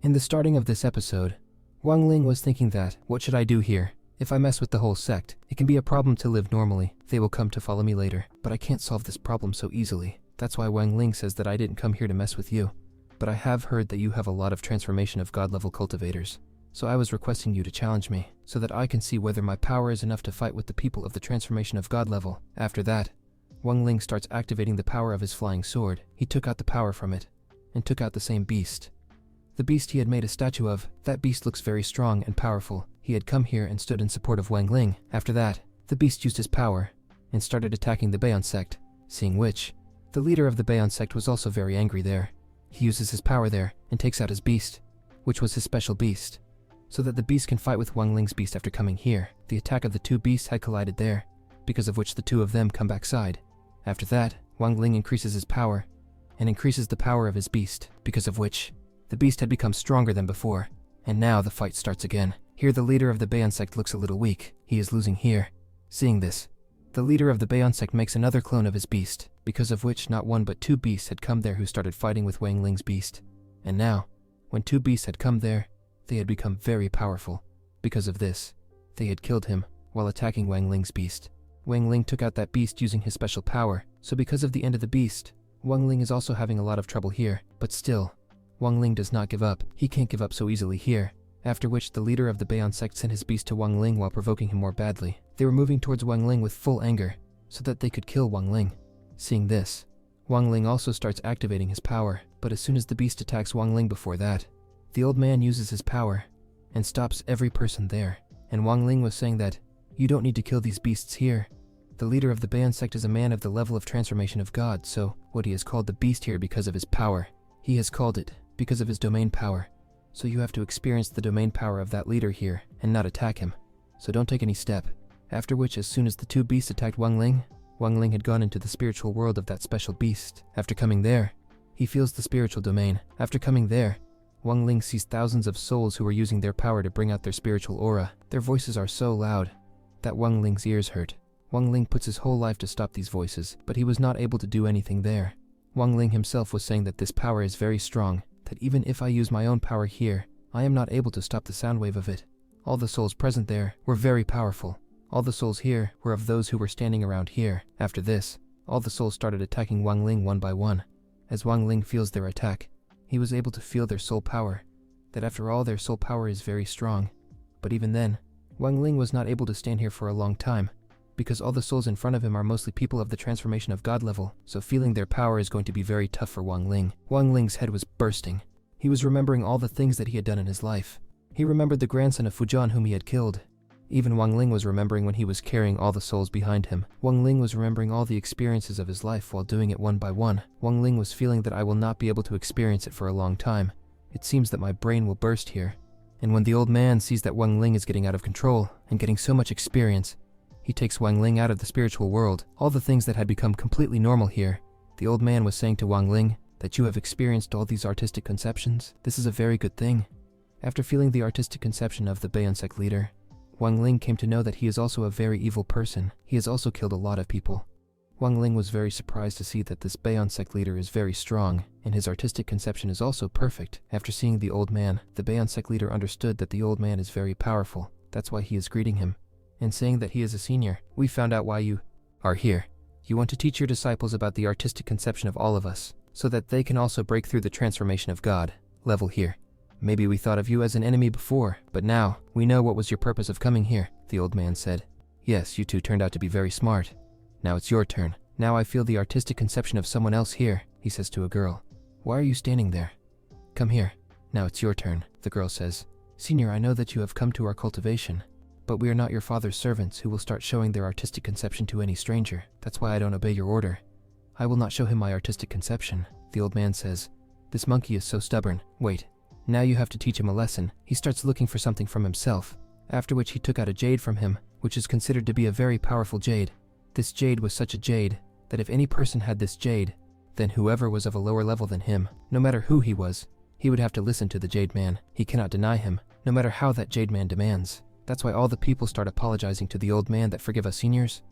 In the starting of this episode, Wang Ling was thinking that, what should I do here? If I mess with the whole sect, it can be a problem to live normally. They will come to follow me later. But I can't solve this problem so easily. That's why Wang Ling says that I didn't come here to mess with you. But I have heard that you have a lot of transformation of God-level cultivators. So I was requesting you to challenge me, so that I can see whether my power is enough to fight with the people of the transformation of God level. After that, Wang Ling starts activating the power of his flying sword. He took out the power from it, and took out the same beast. The beast he had made a statue of, that beast looks very strong and powerful. He had come here and stood in support of Wang Ling. After that, the beast used his power, and started attacking the Bayon sect, seeing which, the leader of the Bayon sect was also very angry there. He uses his power there, and takes out his beast, which was his special beast, so that the beast can fight with Wang Ling's beast after coming here. The attack of the two beasts had collided there, because of which the two of them come backside. After that, Wang Ling increases his power, and increases the power of his beast, because of which the beast had become stronger than before, and now the fight starts again. Here the leader of the Bayon sect looks a little weak. He is losing here. Seeing this, the leader of the Bayon sect makes another clone of his beast, because of which not one but two beasts had come there who started fighting with Wang Ling's beast. And now, when two beasts had come there, they had become very powerful. Because of this, they had killed him while attacking Wang Ling's beast. Wang Ling took out that beast using his special power, so because of the end of the beast, Wang Ling is also having a lot of trouble here. But still, Wang Ling does not give up. He can't give up so easily here. After which the leader of the Bayon sect sent his beast to Wang Ling while provoking him more badly. They were moving towards Wang Ling with full anger, so that they could kill Wang Ling. Seeing this, Wang Ling also starts activating his power, but as soon as the beast attacks Wang Ling before that, the old man uses his power, and stops every person there. And Wang Ling was saying that, you don't need to kill these beasts here. The leader of the Bayon sect is a man of the level of transformation of God, so what he has called the beast here because of his power. He has called it because of his domain power. So you have to experience the domain power of that leader here, and not attack him. So don't take any step. After which, as soon as the two beasts attacked Wang Ling had gone into the spiritual world of that special beast. After coming there, he feels the spiritual domain. After coming there, Wang Ling sees thousands of souls who are using their power to bring out their spiritual aura. Their voices are so loud that Wang Ling's ears hurt. Wang Ling puts his whole life to stop these voices, but he was not able to do anything there. Wang Ling himself was saying that this power is very strong, that even if I use my own power here, I am not able to stop the sound wave of it. All the souls present there were very powerful. All the souls here were of those who were standing around here. After this, all the souls started attacking Wang Ling one by one. As Wang Ling feels their attack, he was able to feel their soul power, that after all their soul power is very strong. But even then, Wang Ling was not able to stand here for a long time, because all the souls in front of him are mostly people of the transformation of God level, so feeling their power is going to be very tough for Wang Ling. Wang Ling's head was bursting. He was remembering all the things that he had done in his life. He remembered the grandson of Fujian whom he had killed. Even Wang Ling was remembering when he was carrying all the souls behind him. Wang Ling was remembering all the experiences of his life while doing it one by one. Wang Ling was feeling that I will not be able to experience it for a long time. It seems that my brain will burst here. And when the old man sees that Wang Ling is getting out of control and getting so much experience, he takes Wang Ling out of the spiritual world. All the things that had become completely normal here. The old man was saying to Wang Ling that you have experienced all these artistic conceptions. This is a very good thing. After feeling the artistic conception of the Bayon sect leader, Wang Ling came to know that he is also a very evil person. He has also killed a lot of people. Wang Ling was very surprised to see that this Bayon sect leader is very strong, and his artistic conception is also perfect. After seeing the old man, the Bayon sect leader understood that the old man is very powerful. That's why he is greeting him, and saying that he is a senior. We found out why you are here. You want to teach your disciples about the artistic conception of all of us, so that they can also break through the transformation of God level here. Maybe we thought of you as an enemy before, but now we know what was your purpose of coming here, the old man said. Yes, you two turned out to be very smart. Now it's your turn. Now I feel the artistic conception of someone else here, he says to a girl. Why are you standing there? Come here. Now it's your turn, the girl says. Senior, I know that you have come to our cultivation, but we are not your father's servants who will start showing their artistic conception to any stranger. That's why I don't obey your order. I will not show him my artistic conception, the old man says. This monkey is so stubborn. Wait. Now you have to teach him a lesson. He starts looking for something from himself, after which he took out a jade from him, which is considered to be a very powerful jade. This jade was such a jade that if any person had this jade, then whoever was of a lower level than him, no matter who he was, he would have to listen to the jade man. He cannot deny him, no matter how that jade man demands. That's why all the people start apologizing to the old man that forgive us seniors.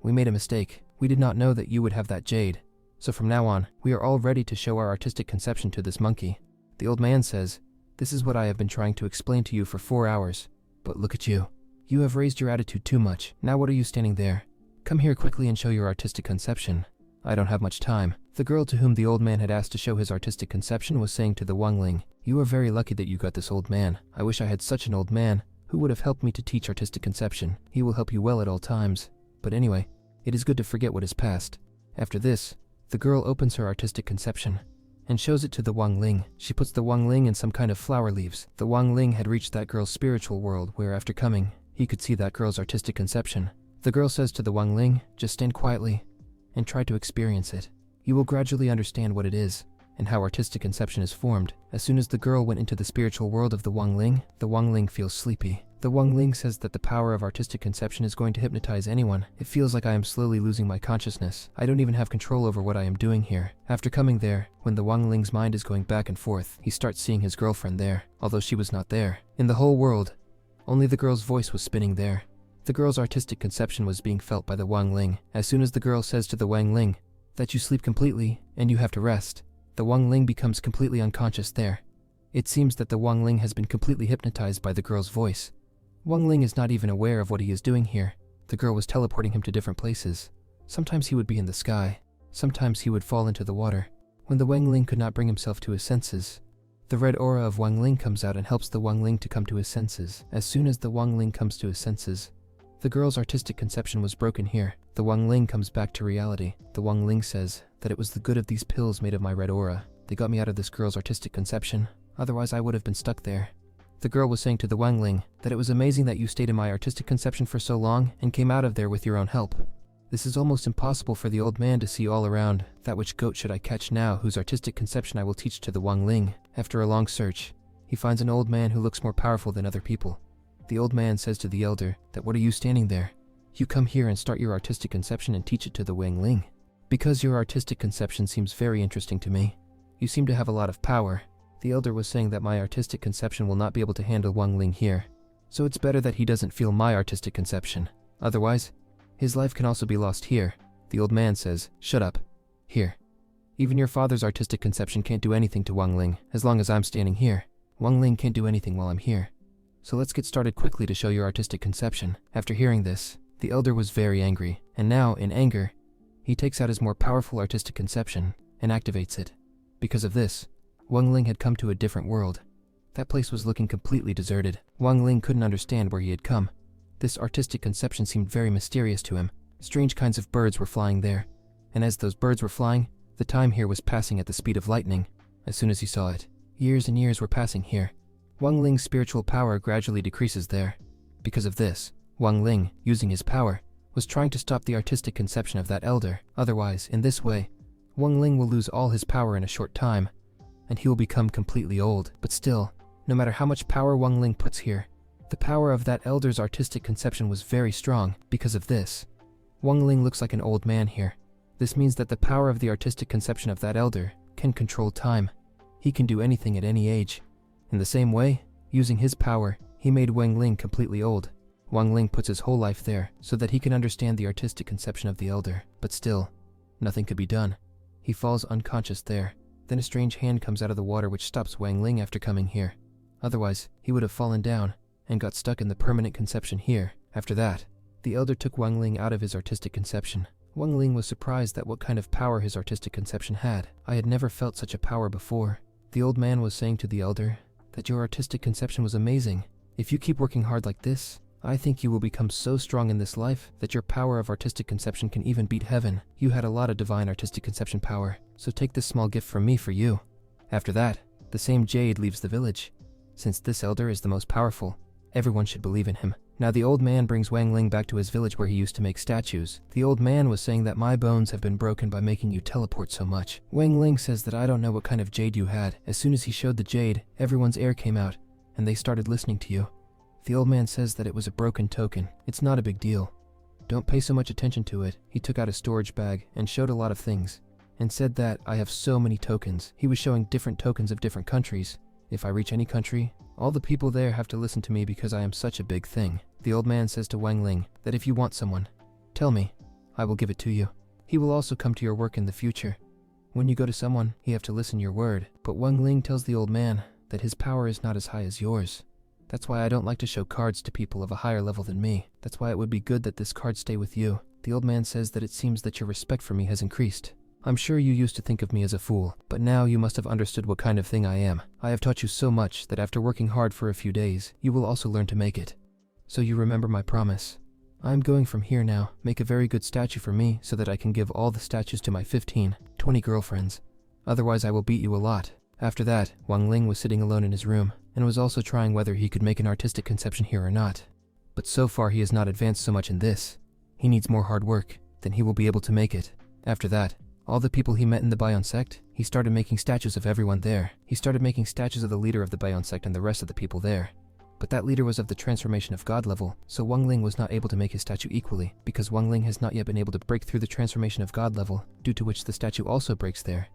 We made a mistake. We did not know that you would have that jade. So from now on, we are all ready to show our artistic conception to this monkey. The old man says, This is what I have been trying to explain to you for 4 hours. But look at you. You have raised your attitude too much. Now what are you standing there? Come here quickly and show your artistic conception. I don't have much time. The girl to whom the old man had asked to show his artistic conception was saying to the Wangling, you are very lucky that you got this old man. I wish I had such an old man who would have helped me to teach artistic conception. He will help you well at all times. But anyway, it is good to forget what is past. After this, the girl opens her artistic conception and shows it to the Wangling. She puts the Wangling in some kind of flower leaves. The Wangling had reached that girl's spiritual world where after coming, he could see that girl's artistic conception. The girl says to the Wangling, just stand quietly and try to experience it. You will gradually understand what it is and how artistic conception is formed. As soon as the girl went into the spiritual world of the Wangling feels sleepy. The Wangling says that the power of artistic conception is going to hypnotize anyone. It feels like I am slowly losing my consciousness. I don't even have control over what I am doing here. After coming there, when the Wangling's mind is going back and forth, he starts seeing his girlfriend there, although she was not there. In the whole world, only the girl's voice was spinning there. The girl's artistic conception was being felt by the Wangling. As soon as the girl says to the Wangling that you sleep completely and you have to rest, the Wangling becomes completely unconscious there. It seems that the Wangling has been completely hypnotized by the girl's voice. Wangling is not even aware of what he is doing here. The girl was teleporting him to different places. Sometimes he would be in the sky. Sometimes he would fall into the water. When the Wangling could not bring himself to his senses, the red aura of Wangling comes out and helps the Wangling to come to his senses. As soon as the Wangling comes to his senses, the girl's artistic conception was broken here. The Wangling comes back to reality. The Wangling says that it was the good of these pills made of my red aura. They got me out of this girl's artistic conception. Otherwise I would have been stuck there. The girl was saying to the Wangling that it was amazing that you stayed in my artistic conception for so long and came out of there with your own help. This is almost impossible for the old man to see all around. That which goat should I catch now, whose artistic conception I will teach to the Wangling. After a long search, he finds an old man who looks more powerful than other people. The old man says to the elder that what are you standing there? You come here and start your artistic conception and teach it to the Wangling. Because your artistic conception seems very interesting to me. You seem to have a lot of power. The elder was saying that my artistic conception will not be able to handle Wangling here. So it's better that he doesn't feel my artistic conception. Otherwise, his life can also be lost here. The old man says, shut up. Here. Even your father's artistic conception can't do anything to Wangling as long as I'm standing here. Wangling can't do anything while I'm here. So let's get started quickly to show your artistic conception. After hearing this, the elder was very angry, and now, in anger, he takes out his more powerful artistic conception and activates it. Because of this, Wangling had come to a different world. That place was looking completely deserted. Wangling couldn't understand where he had come. This artistic conception seemed very mysterious to him. Strange kinds of birds were flying there, and as those birds were flying, the time here was passing at the speed of lightning. As soon as he saw it, years and years were passing here. Wangling's spiritual power gradually decreases there. Because of this, Wangling, using his power, was trying to stop the artistic conception of that elder. Otherwise, in this way, Wangling will lose all his power in a short time, and he will become completely old. But still, no matter how much power Wangling puts here, the power of that elder's artistic conception was very strong. Because of this, Wangling looks like an old man here. This means that the power of the artistic conception of that elder can control time. He can do anything at any age. In the same way, using his power, he made Wangling completely old. Wangling puts his whole life there so that he can understand the artistic conception of the elder. But still, nothing could be done. He falls unconscious there. Then a strange hand comes out of the water which stops Wangling after coming here. Otherwise, he would have fallen down and got stuck in the permanent conception here. After that, the elder took Wangling out of his artistic conception. Wangling was surprised at what kind of power his artistic conception had. I had never felt such a power before. The old man was saying to the elder that your artistic conception was amazing. If you keep working hard like this, I think you will become so strong in this life that your power of artistic conception can even beat heaven. You had a lot of divine artistic conception power, so take this small gift from me for you. After that, the same jade leaves the village. Since this elder is the most powerful, everyone should believe in him. Now the old man brings Wangling back to his village where he used to make statues. The old man was saying that my bones have been broken by making you teleport so much. Wangling says that I don't know what kind of jade you had. As soon as he showed the jade, everyone's air came out, and they started listening to you. The old man says that it was a broken token. It's not a big deal. Don't pay so much attention to it. He took out a storage bag and showed a lot of things, and said that I have so many tokens. He was showing different tokens of different countries. If I reach any country, all the people there have to listen to me because I am such a big thing. The old man says to Wangling that if you want someone, tell me, I will give it to you. He will also come to your work in the future. When you go to someone, you have to listen your word. But Wangling tells the old man that his power is not as high as yours. That's why I don't like to show cards to people of a higher level than me. That's why it would be good that this card stay with you. The old man says that it seems that your respect for me has increased. I'm sure you used to think of me as a fool, but now you must have understood what kind of thing I am. I have taught you so much that after working hard for a few days, you will also learn to make it. So you remember my promise. I'm going from here now. Make a very good statue for me so that I can give all the statues to my 15, 20 girlfriends. Otherwise I will beat you a lot. After that, Wang Ling was sitting alone in his room and was also trying whether he could make an artistic conception here or not. But so far he has not advanced so much in this. He needs more hard work, then he will be able to make it. After that, all the people he met in the Bayon sect, he started making statues of everyone there. He started making statues of the leader of the Bayon sect and the rest of the people there. But that leader was of the transformation of God level, so Wang Ling was not able to make his statue equally, because Wang Ling has not yet been able to break through the transformation of God level, due to which the statue also breaks there.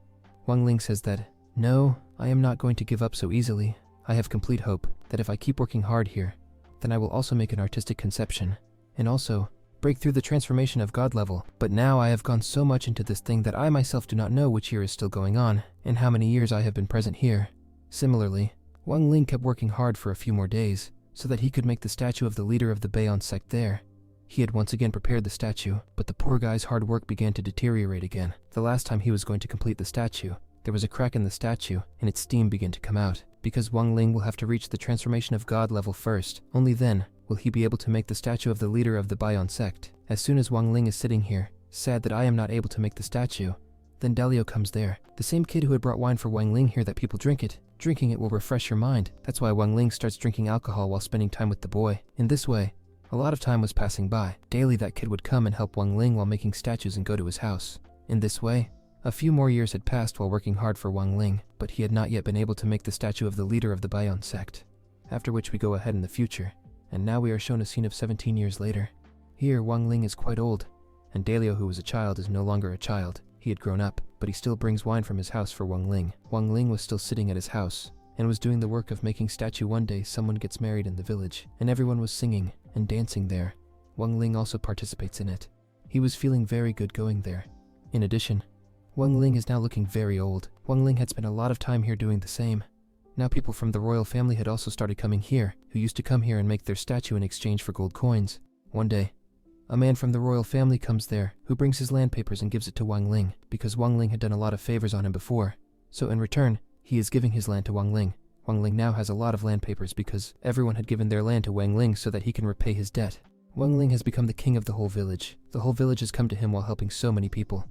Wang Ling says that, "No, I am not going to give up so easily. I have complete hope that if I keep working hard here, then I will also make an artistic conception, and also break through the transformation of God level. But now I have gone so much into this thing that I myself do not know which year is still going on, and how many years I have been present here." Similarly, Wang Ling kept working hard for a few more days, so that he could make the statue of the leader of the Bayon sect there. He had once again prepared the statue, but the poor guy's hard work began to deteriorate again. The last time he was going to complete the statue, there was a crack in the statue, and its steam began to come out, because Wang Ling will have to reach the transformation of God level first. Only then will he be able to make the statue of the leader of the Bayon sect. As soon as Wang Ling is sitting here, sad that I am not able to make the statue, then Dalio comes there, the same kid who had brought wine for Wang Ling here that people drink it. Drinking it will refresh your mind. That's why Wang Ling starts drinking alcohol while spending time with the boy. In this way, a lot of time was passing by. Daily that kid would come and help Wang Ling while making statues and go to his house. In this way, a few more years had passed while working hard for Wang Ling, but he had not yet been able to make the statue of the leader of the Bayon sect. After which we go ahead in the future, and now we are shown a scene of 17 years later. Here, Wang Ling is quite old, and Dalio, who was a child, is no longer a child. He had grown up, but he still brings wine from his house for Wang Ling. Wang Ling was still sitting at his house, and was doing the work of making statue. One day someone gets married in the village, and everyone was singing and dancing there. Wang Ling also participates in it. He was feeling very good going there. In addition, Wang Ling is now looking very old. Wang Ling had spent a lot of time here doing the same. Now people from the royal family had also started coming here, who used to come here and make their statue in exchange for gold coins. One day, a man from the royal family comes there, who brings his land papers and gives it to Wang Ling, because Wang Ling had done a lot of favors on him before. So in return, he is giving his land to Wang Ling. Wang Ling now has a lot of land papers because everyone had given their land to Wang Ling so that he can repay his debt. Wang Ling has become the king of the whole village. The whole village has come to him while helping so many people.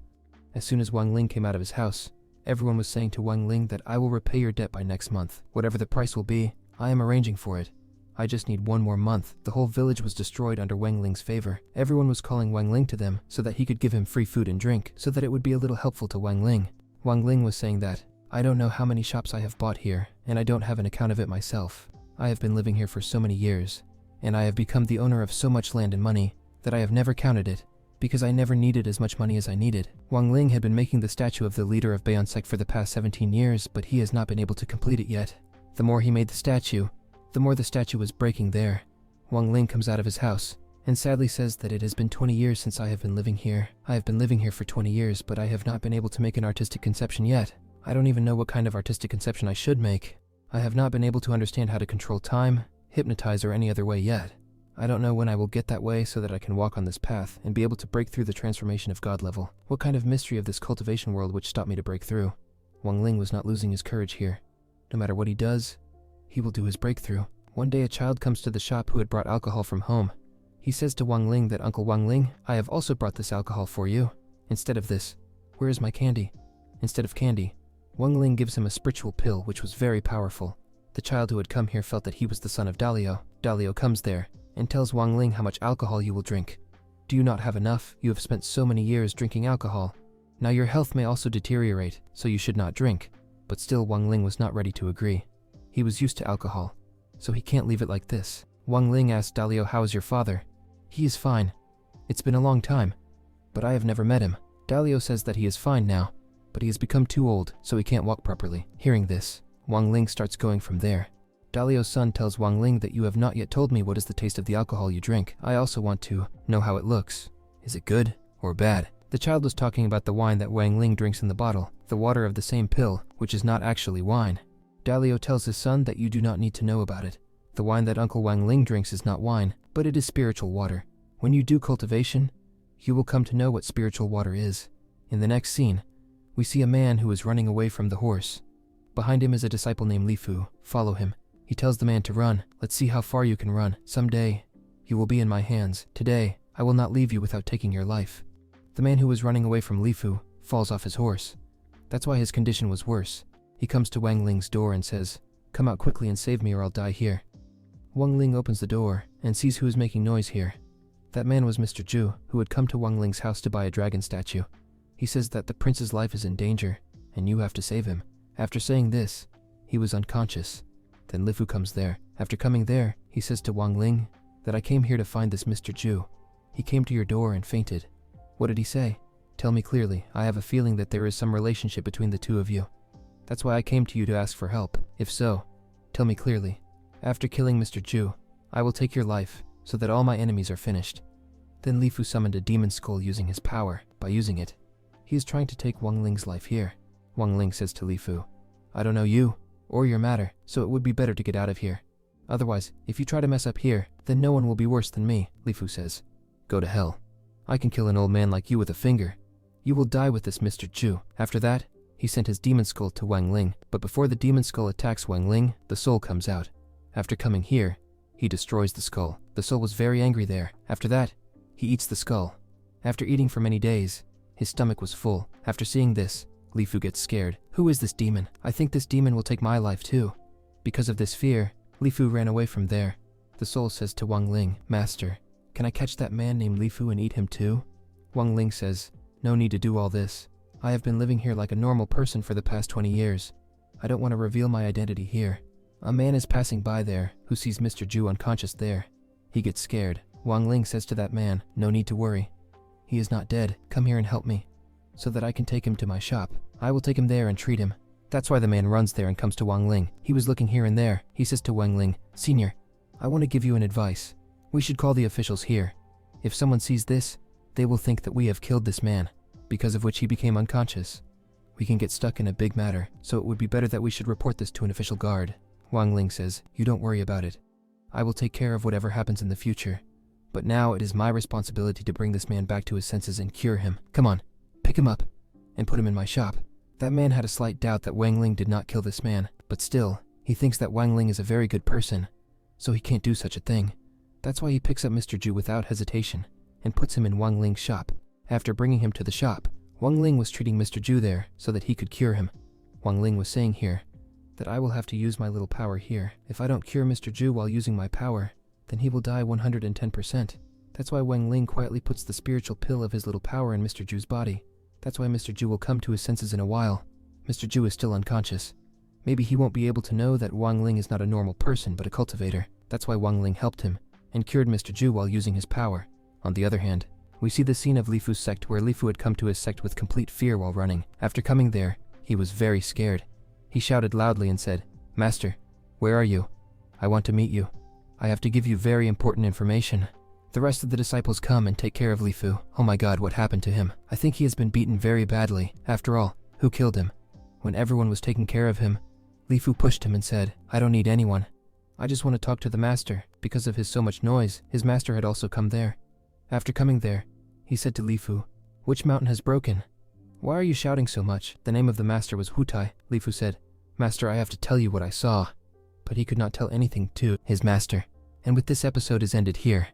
As soon as Wang Ling came out of his house, everyone was saying to Wang Ling that I will repay your debt by next month. Whatever the price will be, I am arranging for it. I just need one more month. The whole village was destroyed under Wang Ling's favor. Everyone was calling Wang Ling to them so that he could give him free food and drink, so that it would be a little helpful to Wang Ling. Wang Ling was saying that, I don't know how many shops I have bought here, and I don't have an account of it myself. I have been living here for so many years, and I have become the owner of so much land and money that I have never counted it, because I never needed as much money as I needed. Wang Ling had been making the statue of the leader of Bayon sect for the past 17 years, but he has not been able to complete it yet. The more he made the statue, the more the statue was breaking there. Wang Ling comes out of his house and sadly says that it has been 20 years since I have been living here. I have been living here for 20 years, but I have not been able to make an artistic conception yet. I don't even know what kind of artistic conception I should make. I have not been able to understand how to control time, hypnotize, or any other way yet. I don't know when I will get that way so that I can walk on this path and be able to break through the transformation of God level. What kind of mystery of this cultivation world which stopped me to break through? Wang Ling was not losing his courage here. No matter what he does, he will do his breakthrough. One day a child comes to the shop who had brought alcohol from home. He says to Wang Ling that, Uncle Wang Ling, I have also brought this alcohol for you. Instead of this, where is my candy? Instead of candy, Wang Ling gives him a spiritual pill which was very powerful. The child who had come here felt that he was the son of Dalio. Dalio comes there and tells Wang Ling how much alcohol you will drink. Do you not have enough? You have spent so many years drinking alcohol. Now your health may also deteriorate, so you should not drink. But still Wang Ling was not ready to agree. He was used to alcohol, so he can't leave it like this. Wang Ling asked Dalio, how is your father? He is fine. It's been a long time, but I have never met him. Dalio says that he is fine now, but he has become too old, so he can't walk properly. Hearing this, Wang Ling starts going from there. Dalio's son tells Wang Ling that you have not yet told me what is the taste of the alcohol you drink. I also want to know how it looks. Is it good or bad? The child was talking about the wine that Wang Ling drinks in the bottle, the water of the same pill, which is not actually wine. Dalio tells his son that you do not need to know about it. The wine that Uncle Wang Ling drinks is not wine, but it is spiritual water. When you do cultivation, you will come to know what spiritual water is. In the next scene, we see a man who is running away from the horse. Behind him is a disciple named Li Fu. Follow him. He tells the man to run. Let's see how far you can run. Someday, you will be in my hands. Today, I will not leave you without taking your life. The man who was running away from Li Fu falls off his horse. That's why his condition was worse. He comes to Wang Ling's door and says, "Come out quickly and save me or I'll die here." Wang Ling opens the door and sees who is making noise here. That man was Mr. Zhu, who had come to Wang Ling's house to buy a dragon statue. He says that the prince's life is in danger, and you have to save him. After saying this, he was unconscious. Then Li Fu comes there. After coming there, he says to Wang Ling that I came here to find this Mr. Zhu. He came to your door and fainted. What did he say? Tell me clearly. I have a feeling that there is some relationship between the two of you. That's why I came to you to ask for help. If so, tell me clearly. After killing Mr. Zhu, I will take your life, so that all my enemies are finished. Then Li Fu summoned a demon skull using his power. By using it, he is trying to take Wang Ling's life here. Wang Ling says to Li Fu, I don't know you, or your matter, so it would be better to get out of here. Otherwise, if you try to mess up here, then no one will be worse than me. Li Fu says, go to hell. I can kill an old man like you with a finger. You will die with this Mr. Zhu. After that, he sent his demon skull to Wang Ling, but before the demon skull attacks Wang Ling, the soul comes out. After coming here, he destroys the skull. The soul was very angry there. After that, he eats the skull. After eating for many days, his stomach was full. After seeing this, Li Fu gets scared. Who is this demon? I think this demon will take my life too. Because of this fear, Li Fu ran away from there. The soul says to Wang Ling, Master, can I catch that man named Li Fu and eat him too? Wang Ling says, no need to do all this. I have been living here like a normal person for the past 20 years. I don't want to reveal my identity here. A man is passing by there who sees Mr. Zhu unconscious there. He gets scared. Wang Ling says to that man, no need to worry. He is not dead. Come here and help me, so that I can take him to my shop. I will take him there and treat him. That's why the man runs there and comes to Wang Ling. He was looking here and there. He says to Wang Ling, Senior, I want to give you an advice. We should call the officials here. If someone sees this, they will think that we have killed this man, because of which he became unconscious. We can get stuck in a big matter, so it would be better that we should report this to an official guard. Wang Ling says, you don't worry about it. I will take care of whatever happens in the future. But now it is my responsibility to bring this man back to his senses and cure him. Come on, pick him up, and put him in my shop. That man had a slight doubt that Wang Ling did not kill this man, but still, he thinks that Wang Ling is a very good person, so he can't do such a thing. That's why he picks up Mr. Zhu without hesitation, and puts him in Wang Ling's shop. After bringing him to the shop, Wang Ling was treating Mr. Zhu there so that he could cure him. Wang Ling was saying here that I will have to use my little power here. If I don't cure Mr. Zhu while using my power, then he will die 110%. That's why Wang Ling quietly puts the spiritual pill of his little power in Mr. Zhu's body. That's why Mr. Zhu will come to his senses in a while. Mr. Zhu is still unconscious. Maybe he won't be able to know that Wang Ling is not a normal person but a cultivator. That's why Wang Ling helped him and cured Mr. Zhu while using his power. On the other hand, we see the scene of Li Fu's sect where Li Fu had come to his sect with complete fear while running. After coming there, he was very scared. He shouted loudly and said, Master, where are you? I want to meet you. I have to give you very important information. The rest of the disciples come and take care of Li Fu. Oh my god, what happened to him? I think he has been beaten very badly. After all, who killed him? When everyone was taking care of him, Li Fu pushed him and said, I don't need anyone. I just want to talk to the master. Because of his so much noise, his master had also come there. After coming there, he said to Li Fu, which mountain has broken? Why are you shouting so much? The name of the master was Hutai. Li Fu said, Master, I have to tell you what I saw. But he could not tell anything to his master. And with this episode is ended here.